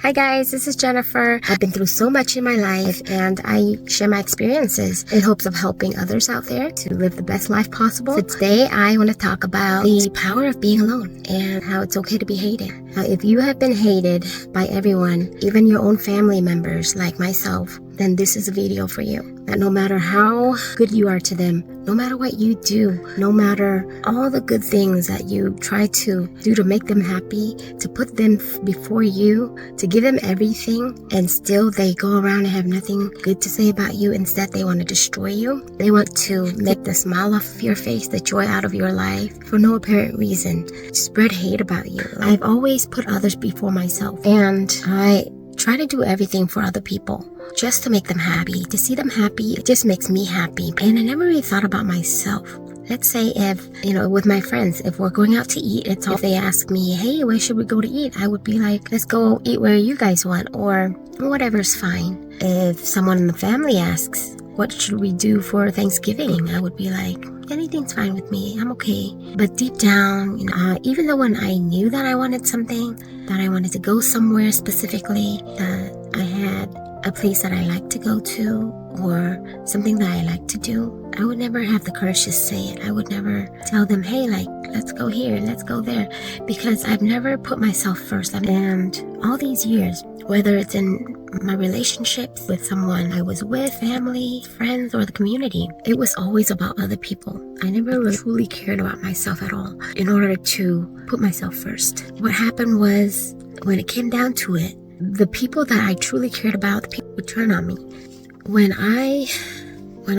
Hi guys, this is Jennifer. I've been through so much in my life and I share my experiences in hopes of helping others out there to live the best life possible. So today I want to talk about the power of being alone and how it's okay to be hated. Now, if you have been hated by everyone, even your own family members like myself, then this is a video for you. That no matter how good you are to them, no matter what you do, no matter all the good things that you try to do to make them happy, to put them before you, to give them everything, and still they go around and have nothing good to say about you. Instead, they want to destroy you. They want to make the smile off your face, the joy out of your life for no apparent reason. Spread hate about you. I've always put others before myself, and I try to do everything for other people just to make them happy. To see them happy, it just makes me happy. And I never really thought about myself. Let's say if, with my friends, if we're going out to eat, if they ask me, hey, where should we go to eat? I would be like, let's go eat where you guys want, or whatever's fine. If someone in the family asks, what should we do for Thanksgiving? I would be like, anything's fine with me. I'm okay. But deep down, even though when I knew that I wanted something, that I wanted to go somewhere specifically, that I had a place that I like to go to or something that I like to do, I would never have the courage to say it. I would never tell them, hey, let's go here, let's go there, because I've never put myself first. And all these years, whether it's in my relationships with someone I was with, family, friends, or the community, it was always about other people. I never really truly cared about myself at all in order to put myself first. What happened was, when it came down to it, the people that I truly cared about, the people would turn on me. When I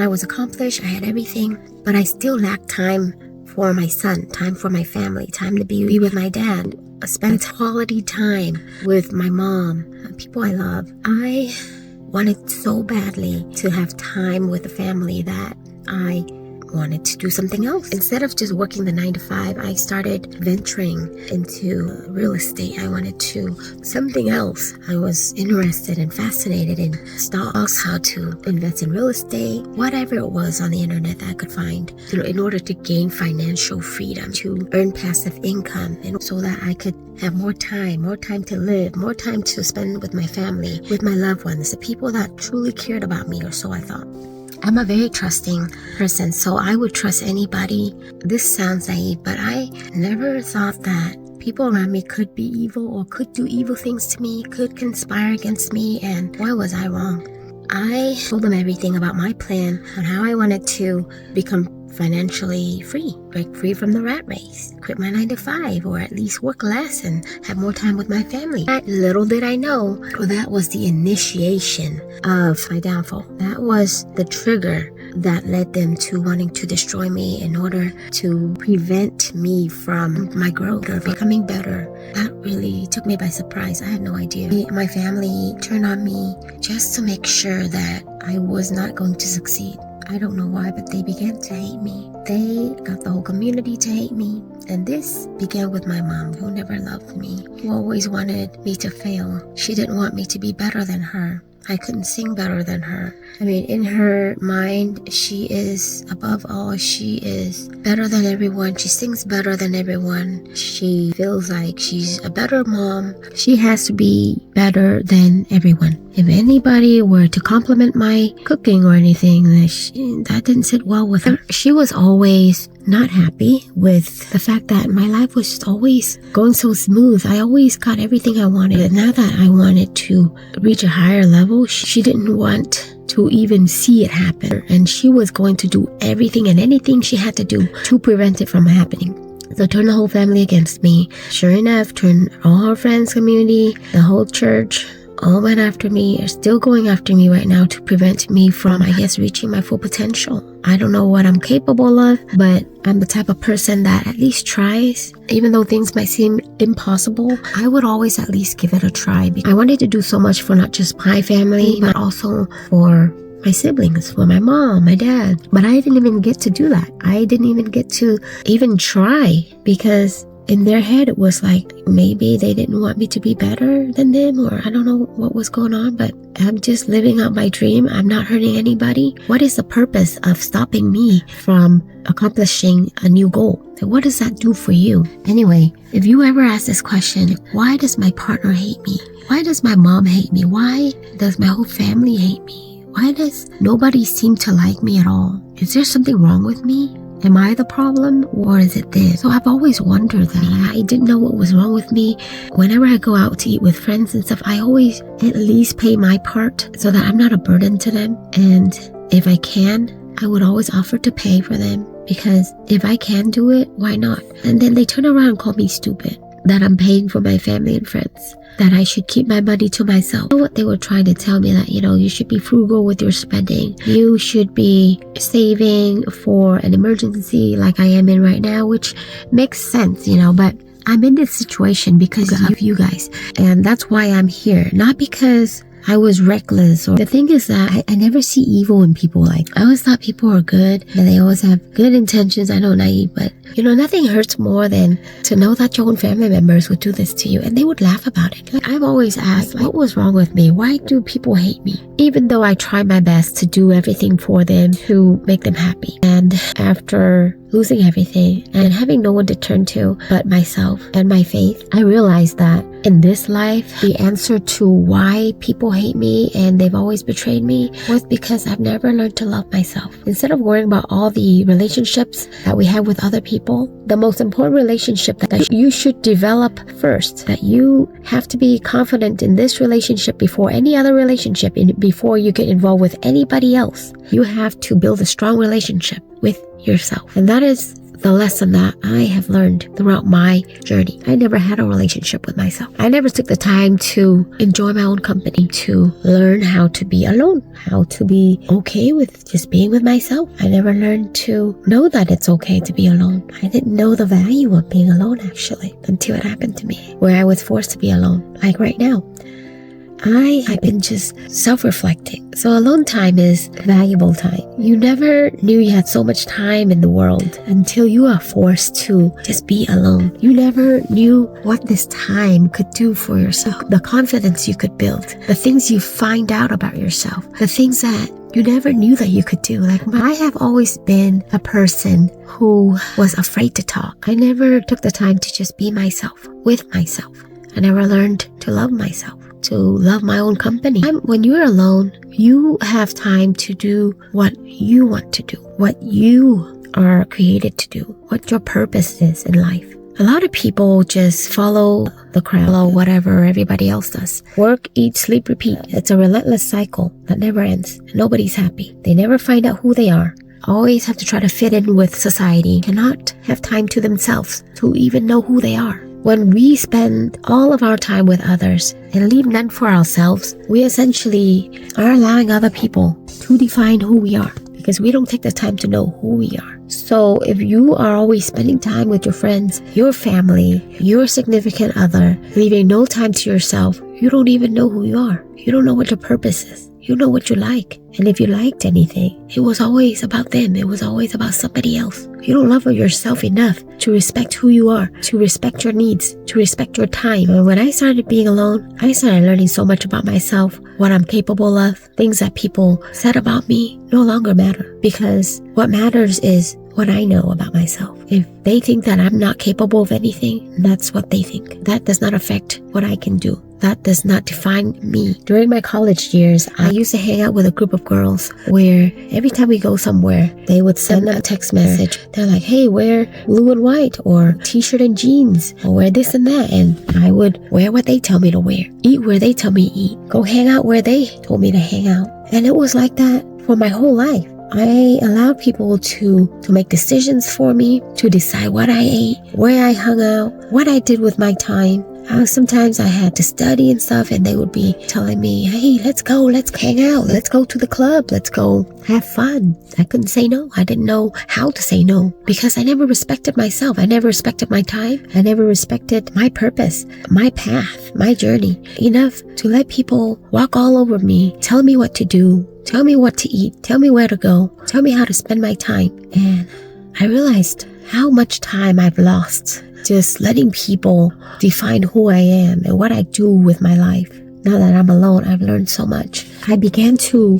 was accomplished, I had everything, but I still lacked time for my son, time for my family, time to be with my dad, spend quality time with my mom, people I love. I wanted so badly to have time with the family that I wanted to do something else. Instead of just working the 9 to 5, I started venturing into real estate. I wanted to something else. I was interested and fascinated in stocks, how to invest in real estate, whatever it was on the internet that I could find, in order to gain financial freedom, to earn passive income, and so that I could have more time to live, more time to spend with my family, with my loved ones, the people that truly cared about me, or so I thought. I'm a very trusting person, so I would trust anybody. This sounds naive, but I never thought that people around me could be evil or could do evil things to me, could conspire against me, and why was I wrong? I told them everything about my plan on how I wanted to become financially free, break free from the rat race, quit my 9 to 5, or at least work less and have more time with my family. Little did I know, that was the initiation of my downfall. That was the trigger that led them to wanting to destroy me in order to prevent me from my growth or becoming better. That really took me by surprise. I had no idea. My family turned on me just to make sure that I was not going to succeed. I don't know why, but they began to hate me. They got the whole community to hate me. And this began with my mom, who never loved me, who always wanted me to fail. She didn't want me to be better than her. I couldn't sing better than her. In her mind, she is above all. She is better than everyone. She sings better than everyone. She feels like she's a better mom. She has to be better than everyone. If anybody were to compliment my cooking or anything, that didn't sit well with her. She was always not happy with the fact that my life was just always going so smooth. I always got everything I wanted. And now that I wanted to reach a higher level, she didn't want to even see it happen. And she was going to do everything and anything she had to do to prevent it from happening. So turned the whole family against me. Sure enough, turned all her friends, community, the whole church, all went after me, are still going after me right now to prevent me from, reaching my full potential. I don't know what I'm capable of, but I'm the type of person that at least tries. Even though things might seem impossible, I would always at least give it a try. I wanted to do so much for not just my family, but also for my siblings, for my mom, my dad. But I didn't even get to do that. I didn't even get to even try, because in their head, it was like maybe they didn't want me to be better than them, or I don't know what was going on, but I'm just living out my dream. I'm not hurting anybody. What is the purpose of stopping me from accomplishing a new goal? So what does that do for you? Anyway, if you ever ask this question, why does my partner hate me? Why does my mom hate me? Why does my whole family hate me? Why does nobody seem to like me at all? Is there something wrong with me? Am I the problem, or is it this? So I've always wondered that. I didn't know what was wrong with me. Whenever I go out to eat with friends and stuff, I always at least pay my part so that I'm not a burden to them. And if I can, I would always offer to pay for them, because if I can do it, why not? And then they turn around and call me stupid, that I'm paying for my family and friends, that I should keep my money to myself. You know what they were trying to tell me, that, you should be frugal with your spending. You should be saving for an emergency like I am in right now, which makes sense, but I'm in this situation because of you guys. And that's why I'm here. Not because I was reckless. Or the thing is that I never see evil in people. I always thought people are good and they always have good intentions. I know, naive, but nothing hurts more than to know that your own family members would do this to you, and they would laugh about it. I've always asked, what was wrong with me? Why do people hate me? Even though I try my best to do everything for them to make them happy. And after losing everything and having no one to turn to but myself and my faith, I realized that in this life, the answer to why people hate me and they've always betrayed me was because I've never learned to love myself. Instead of worrying about all the relationships that we have with other people, the most important relationship that you should develop first, that you have to be confident in this relationship before any other relationship, before you get involved with anybody else. You have to build a strong relationship with yourself. And that is the lesson that I have learned throughout my journey. I never had a relationship with myself. I never took the time to enjoy my own company, to learn how to be alone, how to be okay with just being with myself. I never learned to know that it's okay to be alone. I didn't know the value of being alone, actually, until it happened to me, where I was forced to be alone, like right now. I've been just self-reflecting. So alone time is valuable time. You never knew you had so much time in the world until you are forced to just be alone. You never knew what this time could do for yourself, the confidence you could build, the things you find out about yourself, the things that you never knew that you could do. Like, I have always been a person who was afraid to talk. I never took the time to just be myself, with myself. I never learned to love myself, to love my own company. When you're alone, you have time to do what you want to do, what you are created to do, what your purpose is in life. A lot of people just follow the crowd, follow whatever everybody else does. Work, eat, sleep, repeat. It's a relentless cycle that never ends. Nobody's happy. They never find out who they are. Always have to try to fit in with society. Cannot have time to themselves to even know who they are. When we spend all of our time with others and leave none for ourselves, we essentially are allowing other people to define who we are, because we don't take the time to know who we are. So if you are always spending time with your friends, your family, your significant other, leaving no time to yourself, you don't even know who you are. You don't know what your purpose is. You know what you like. And if you liked anything, it was always about them. It was always about somebody else. You don't love yourself enough to respect who you are, to respect your needs, to respect your time. And when I started being alone, I started learning so much about myself, what I'm capable of. Things that people said about me no longer matter, because what matters is what I know about myself. If they think that I'm not capable of anything, that's what they think. That does not affect what I can do. That does not define me. During my college years, I used to hang out with a group of girls where every time we go somewhere, they would send a text message. They're like, hey, wear blue and white, or t-shirt and jeans, or wear this and that. And I would wear what they tell me to wear, eat where they tell me to eat, go hang out where they told me to hang out. And it was like that for my whole life. I allowed people to make decisions for me, to decide what I ate, where I hung out, what I did with my time. Sometimes I had to study and stuff, and they would be telling me, hey, let's go, let's hang out, let's go to the club, let's go have fun. I couldn't say no. I didn't know how to say no, because I never respected myself. I never respected my time. I never respected my purpose, my path, my journey, enough to let people walk all over me, tell me what to do, tell me what to eat, tell me where to go, tell me how to spend my time. And I realized how much time I've lost just letting people define who I am and what I do with my life. Now that I'm alone, I've learned so much. I began to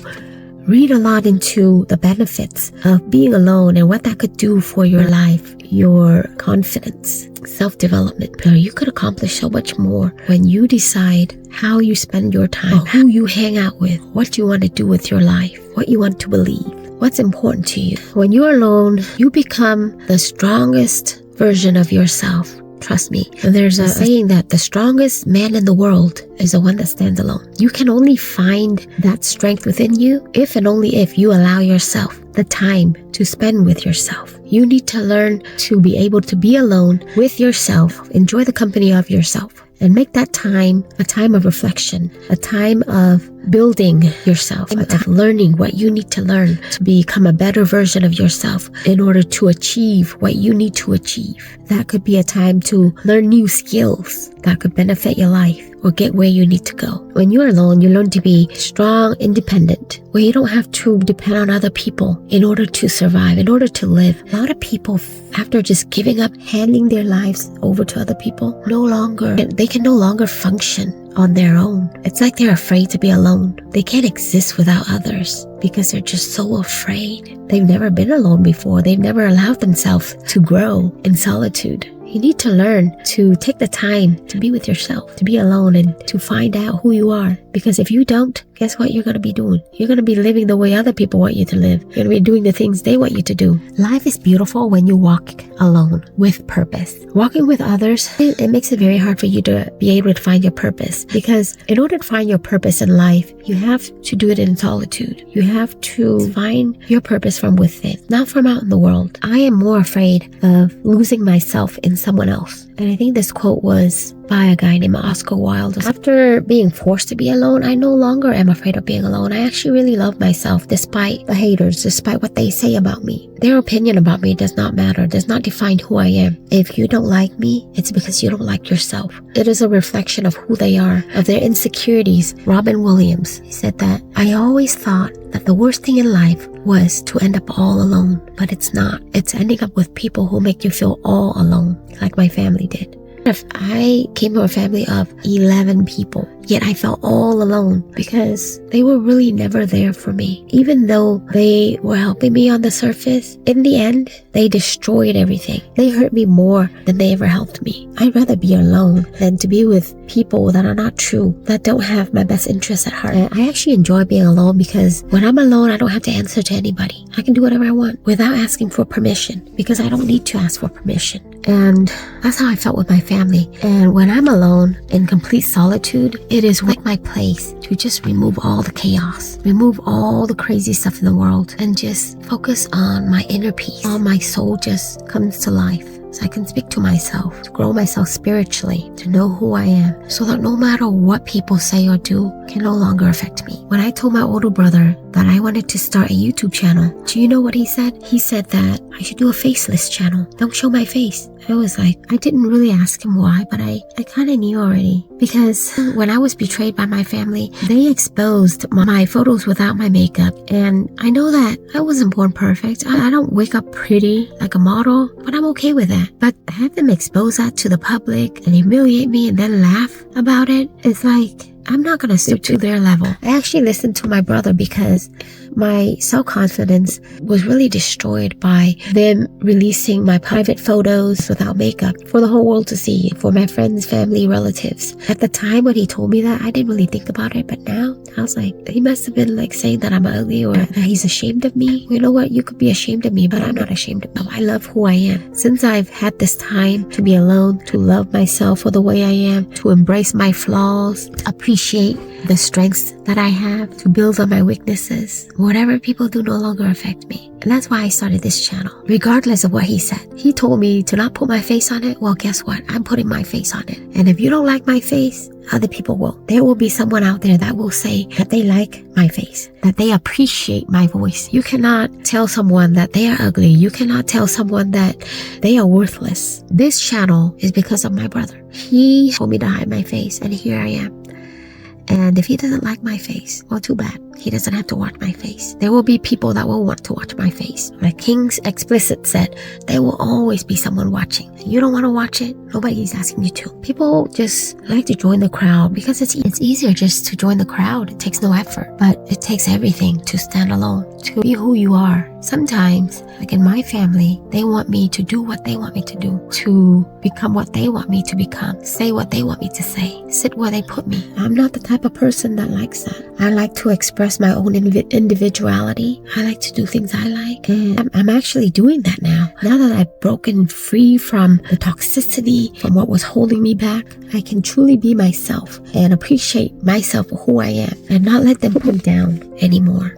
read a lot into the benefits of being alone and what that could do for your life, your confidence, self-development. You could accomplish so much more when you decide how you spend your time, who you hang out with, what you want to do with your life, what you want to believe, what's important to you. When you're alone, you become the strongest version of yourself. Trust me. And there's a saying that the strongest man in the world is the one that stands alone. You can only find that strength within you if and only if you allow yourself the time to spend with yourself. You need to learn to be able to be alone with yourself, enjoy the company of yourself, and make that time a time of reflection, a time of building yourself, of learning what you need to learn to become a better version of yourself in order to achieve what you need to achieve. That could be a time to learn new skills that could benefit your life or get where you need to go. When you're alone, you learn to be strong, independent, where you don't have to depend on other people in order to survive, in order to live. A lot of people, after just giving up, handing their lives over to other people, they can no longer function on their own. It's like they're afraid to be alone. They can't exist without others because they're just so afraid. They've never been alone before. They've never allowed themselves to grow in solitude. You need to learn to take the time to be with yourself, to be alone, and to find out who you are. Because if you don't, guess what you're going to be doing? You're going to be living the way other people want you to live. You're going to be doing the things they want you to do. Life is beautiful when you walk alone with purpose. Walking with others, it makes it very hard for you to be able to find your purpose. Because in order to find your purpose in life, you have to do it in solitude. You have to find your purpose from within, not from out in the world. I am more afraid of losing myself in someone else. And I think this quote was by a guy named Oscar Wilde. After being forced to be alone, I no longer am afraid of being alone. I actually really love myself despite the haters, despite what they say about me. Their opinion about me does not matter, does not define who I am. If you don't like me, it's because you don't like yourself. It is a reflection of who they are, of their insecurities. Robin Williams said that, I always thought that the worst thing in life was to end up all alone, but it's not. It's ending up with people who make you feel all alone, like my family did. If I came from a family of 11 people, yet I felt all alone because they were really never there for me. Even though they were helping me on the surface, in the end, they destroyed everything. They hurt me more than they ever helped me. I'd rather be alone than to be with people that are not true, that don't have my best interests at heart. I actually enjoy being alone because when I'm alone, I don't have to answer to anybody. I can do whatever I want without asking for permission because I don't need to ask for permission. And that's how I felt with my family. And when I'm alone in complete solitude, it is like my place to just remove all the chaos, remove all the crazy stuff in the world, and just focus on my inner peace. All my soul just comes to life. So I can speak to myself, to grow myself spiritually, to know who I am, so that no matter what people say or do can no longer affect me. When I told my older brother that I wanted to start a YouTube channel, do you know what he said? He said that I should do a faceless channel. Don't show my face. I was like, I didn't really ask him why, but I kind of knew already. Because when I was betrayed by my family, they exposed my photos without my makeup. And I know that I wasn't born perfect. I don't wake up pretty like a model, but I'm okay with that. But have them expose that to the public and humiliate me and then laugh about it, it's like, I'm not going to stoop to their level. I actually listened to my brother because my self-confidence was really destroyed by them releasing my private photos without makeup for the whole world to see, for my friends, family, relatives. At the time when he told me that, I didn't really think about it, but now I was like, he must have been like saying that I'm ugly or that he's ashamed of me. You know what? You could be ashamed of me, but I'm not ashamed of me. I love who I am. Since I've had this time to be alone, to love myself for the way I am, to embrace my flaws, appreciate the strengths that I have, to build on my weaknesses. Whatever people do no longer affect me. And that's why I started this channel, regardless of what he said. He told me to not put my face on it. Well, guess what? I'm putting my face on it. And if you don't like my face, other people will. There will be someone out there that will say that they like my face, that they appreciate my voice. You cannot tell someone that they are ugly. You cannot tell someone that they are worthless. This channel is because of my brother. He told me to hide my face, and here I am. And if he doesn't like my face, well, too bad. he doesn't have to watch my face. There will be people that will want to watch my face. Like King's explicit said, there will always be someone watching. You don't want to watch it, nobody's asking you to. People just like to join the crowd because it's easier just to join the crowd. It takes no effort, but it takes everything to stand alone, to be who you are. Sometimes, like in my family, they want me to do what they want me to do, to become what they want me to become, say what they want me to say, sit where they put me. I'm not the type of person that likes that. I like to express my own individuality. I like to do things I like, and I'm actually doing that now. Now that I've broken free from the toxicity, from what was holding me back, I can truly be myself and appreciate myself for who I am and not let them put me down anymore.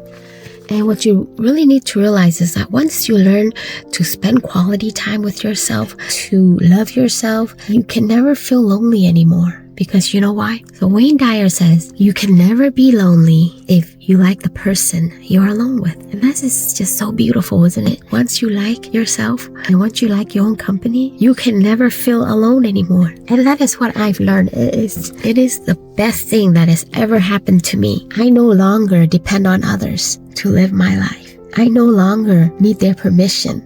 And what you really need to realize is that once you learn to spend quality time with yourself, to love yourself, you can never feel lonely anymore. Because you know why? So Wayne Dyer says, you can never be lonely if you like the person you're alone with. And that is just so beautiful, isn't it? Once you like yourself and once you like your own company, you can never feel alone anymore. And that is what I've learned. It is the best thing that has ever happened to me. I no longer depend on others to live my life. I no longer need their permission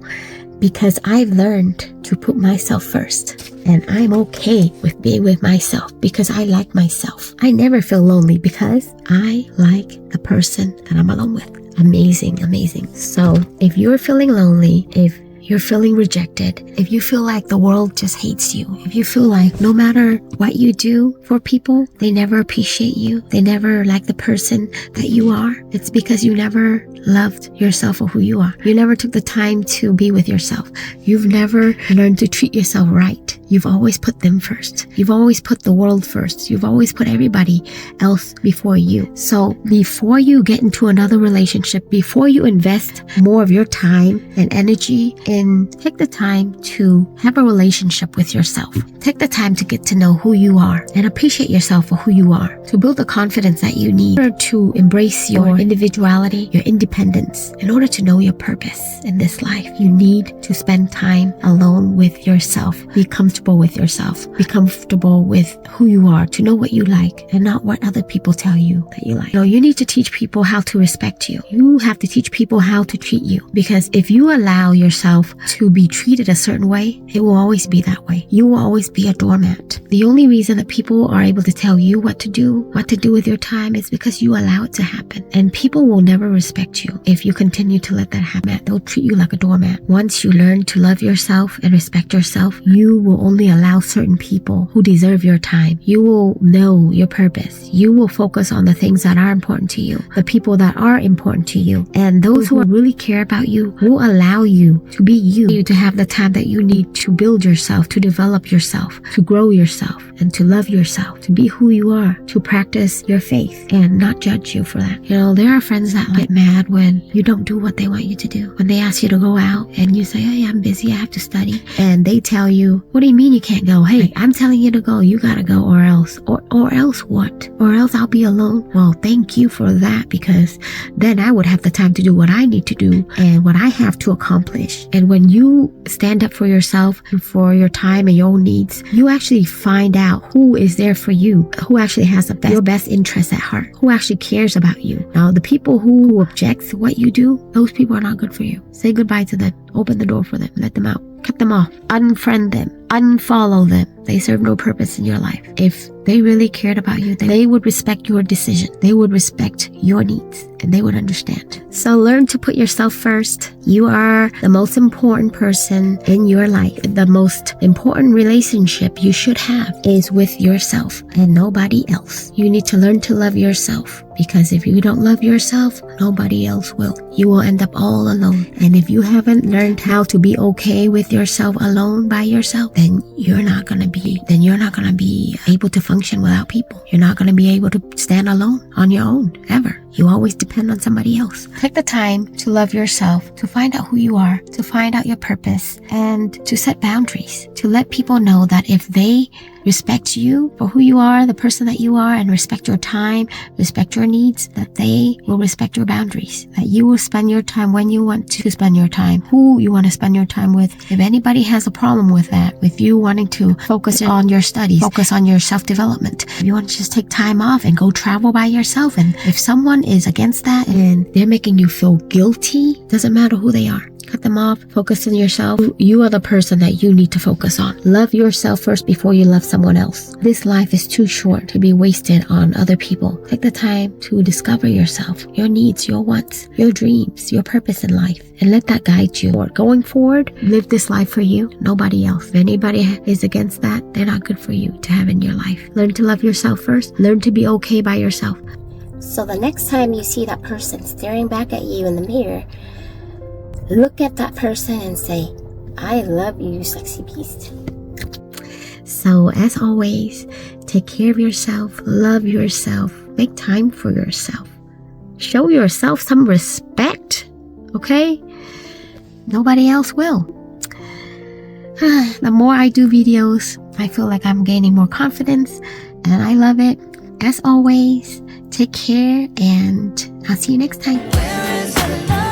because I've learned to put myself first. And I'm okay with being with myself because I like myself. I never feel lonely because I like the person that I'm alone with. Amazing, amazing. So if you're feeling lonely, if you're feeling rejected, if you feel like the world just hates you, if you feel like no matter what you do for people, they never appreciate you, they never like the person that you are, it's because you never loved yourself for who you are. You never took the time to be with yourself. You've never learned to treat yourself right. You've always put them first. You've always put the world first. You've always put everybody else before you. So before you get into another relationship, before you invest more of your time and energy in, take the time to have a relationship with yourself. Take the time to get to know who you are and appreciate yourself for who you are, to build the confidence that you need in order to embrace your individuality, your independence. In order to know your purpose in this life, you need to spend time alone with yourself. Be comfortable with yourself. Be comfortable with who you are, to know what you like and not what other people tell you that you like. No, you need to teach people how to respect you. You have to teach people how to treat you, because if you allow yourself to be treated a certain way, it will always be that way. You will always be a doormat. The only reason that people are able to tell you what to do with your time is because you allow it to happen. And people will never respect you if you continue to let that happen. They'll treat you like a doormat. Once you learn to love yourself and respect yourself, you will only allow certain people who deserve your time. You will know your purpose. You will focus on the things that are important to you, the people that are important to you. And those who really care about you will allow you to be you, to have the time that you need to build yourself, to develop yourself, to grow yourself, and to love yourself, to be who you are, to practice your faith and not judge you for that. You know, there are friends that get mad when you don't do what they want you to do. When they ask you to go out and you say, hey, I'm busy, I have to study. And they tell you, what do you mean you can't go? Hey, I'm telling you to go, you gotta go, or else. Or else what? Or else I'll be alone. Well, thank you for that, because then I would have the time to do what I need to do and what I have to accomplish. And when you stand up for yourself and for your time and your own needs, you actually find out who is there for you, who actually has your best interests at heart, who actually cares about you. Now, the people who object to what you do, those people are not good for you. Say goodbye to them. Open the door for them. Let them out. Cut them off. Unfriend them. Unfollow them. They serve no purpose in your life. If they really cared about you, then they would respect your decision. They would respect your needs, and they would understand. So learn to put yourself first. You are the most important person in your life. The most important relationship you should have is with yourself and nobody else. You need to learn to love yourself, because if you don't love yourself, nobody else will. You will end up all alone. And if you haven't learned how to be okay with yourself alone by yourself, then you're not gonna be able to function without people. You're not gonna be able to stand alone on your own, ever. You always depend on somebody else. Take the time to love yourself, to find out who you are, to find out your purpose, and to set boundaries, to let people know that if they respects you for who you are, the person that you are, and respect your time, respect your needs, that they will respect your boundaries, that you will spend your time when you want to spend your time, who you want to spend your time with. If anybody has a problem with that, with you wanting to focus on your studies, focus on your self-development, if you want to just take time off and go travel by yourself, and if someone is against that and they're making you feel guilty, doesn't matter who they are. Cut them off. Focus on yourself. You are the person that you need to focus on. Love yourself first before you love someone else. This life is too short to be wasted on other people. Take the time to discover yourself, your needs, your wants, your dreams, your purpose in life, and let that guide you. Going forward, live this life for you, nobody else. If anybody is against that, they're not good for you to have in your life. Learn to love yourself first. Learn to be okay by yourself. So the next time you see that person staring back at you in the mirror, look at that person and say, I love you, sexy beast. So as always, take care of yourself, love yourself, make time for yourself. Show yourself some respect, okay? Nobody else will. The more I do videos, I feel like I'm gaining more confidence, and I love it. As always, take care, and I'll see you next time.